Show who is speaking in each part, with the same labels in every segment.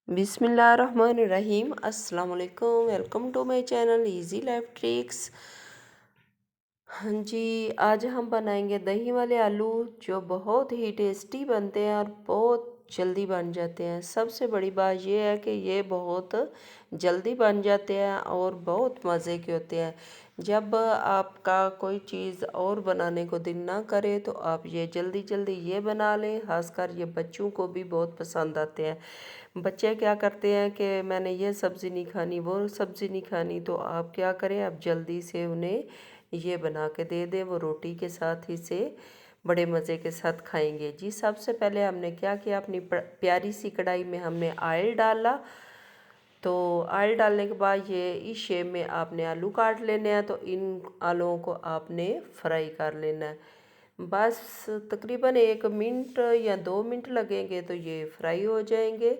Speaker 1: बिस्मिल्लाहिर्रहमानिर्रहीम। अस्सलाम वालेकुम। Welcome to my channel easy life tricks. हाँ जी, आज हम बनाएंगे दही वाले आलू जो बहुत ही टेस्टी बनते हैं और बहुत जल्दी बन जाते हैं। सबसे बड़ी बात यह है कि ये बहुत जल्दी बन जाते हैं और बहुत मज़े के होते हैं। जब आपका कोई चीज़ और बनाने को दिल ना करे तो आप ये जल्दी जल्दी ये बना लें। खासकर ये बच्चों को भी बहुत पसंद आते हैं। बच्चे क्या करते हैं कि मैंने ये सब्ज़ी नहीं खानी, वो सब्ज़ी नहीं खानी, तो आप क्या करें, आप जल्दी से उन्हें ये बना के दे दें। वो रोटी के साथ ही से बड़े मज़े के साथ खाएंगे। जी, सबसे पहले हमने क्या किया, अपनी प्यारी सी कढ़ाई में हमने ऑयल डाला। तो ऑयल डालने के बाद ये इस शेप में आपने आलू काट लेने हैं। तो इन आलूओं को आपने फ्राई कर लेना है। बस तकरीबन 1 मिनट या 2 मिनट लगेंगे तो ये फ्राई हो जाएंगे।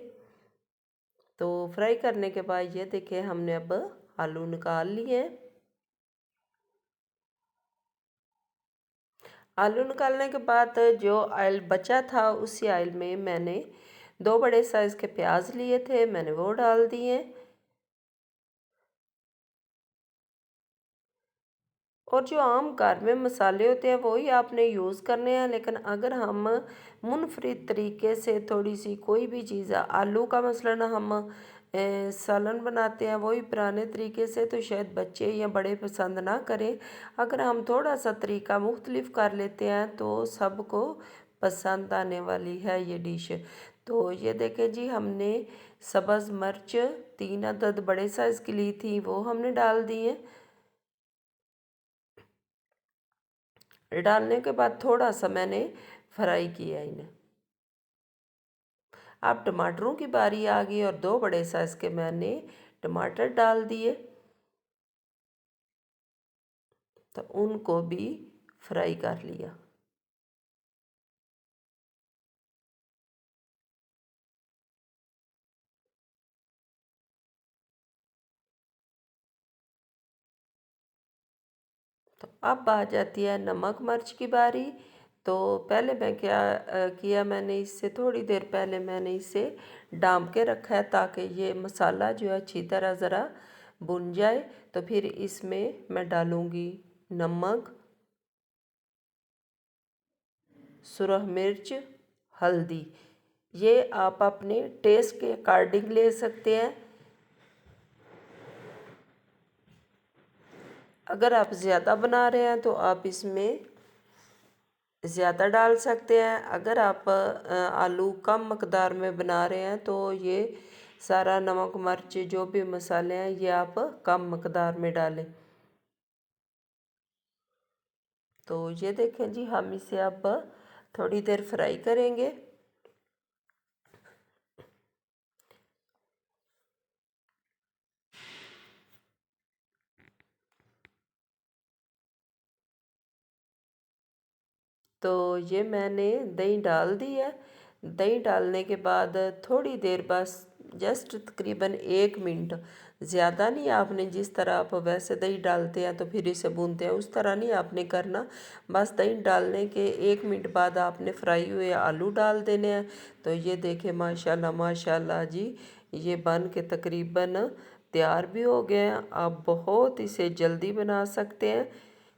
Speaker 1: तो फ्राई करने के बाद ये देखिए हमने अब आलू निकाल लिए हैं। आलू निकालने के बाद जो ऑयल बचा था उसी ऑयल में मैंने 2 बड़े साइज़ के प्याज लिए थे, मैंने वो डाल दिए। और जो आम घर में मसाले होते हैं वही आपने यूज़ करने हैं। लेकिन अगर हम मुनफरिद तरीके से थोड़ी सी कोई भी चीज़, आलू का मसलन हम सालन बनाते हैं वही पुराने तरीके से, तो शायद बच्चे या बड़े पसंद ना करें। अगर हम थोड़ा सा तरीका मुख्तलिफ कर लेते हैं तो सबको पसंद आने वाली है ये डिश। तो ये देखें जी, हमने सब्ज़ मिर्च 3 अदद बड़े साइज़ की ली थी, वो हमने डाल दी है। डालने के बाद थोड़ा सा मैंने फ्राई किया इन्हें। अब टमाटरों की बारी आ गई और 2 बड़े साइज़ के मैंने टमाटर डाल दिए। तो उनको भी फ्राई कर लिया। तो अब आ जाती है नमक मिर्च की बारी। तो पहले मैं क्या किया, मैंने इससे थोड़ी देर पहले मैंने इसे डांप के रखा है ताकि ये मसाला जो है अच्छी तरह ज़रा भुन जाए। तो फिर इसमें मैं डालूँगी नमक, सुरख मिर्च, हल्दी। ये आप अपने टेस्ट के अकॉर्डिंग ले सकते हैं। अगर आप ज़्यादा बना रहे हैं तो आप इसमें ज़्यादा डाल सकते हैं। अगर आप आलू कम मकदार में बना रहे हैं तो ये सारा नमक मिर्च जो भी मसाले हैं ये आप कम मकदार में डालें। तो ये देखें जी, हम इसे अब थोड़ी देर फ्राई करेंगे। तो ये मैंने दही डाल दी है। दही डालने के बाद थोड़ी देर, बस जस्ट तकरीबन 1 मिनट, ज़्यादा नहीं। आपने जिस तरह आप वैसे दही डालते हैं तो फिर इसे भूनते हैं उस तरह नहीं आपने करना। बस दही डालने के 1 मिनट बाद आपने फ्राई हुए आलू डाल देने हैं। तो ये देखें माशाल्लाह माशाल्लाह जी, ये बन के तकरीबन तैयार भी हो गए हैं। आप बहुत इसे जल्दी बना सकते हैं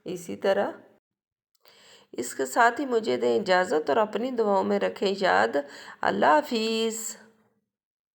Speaker 1: इसी तरह। इसके साथ ही मुझे दें इजाज़त और अपनी दुआओं में रखें याद। अल्लाह हाफिज़।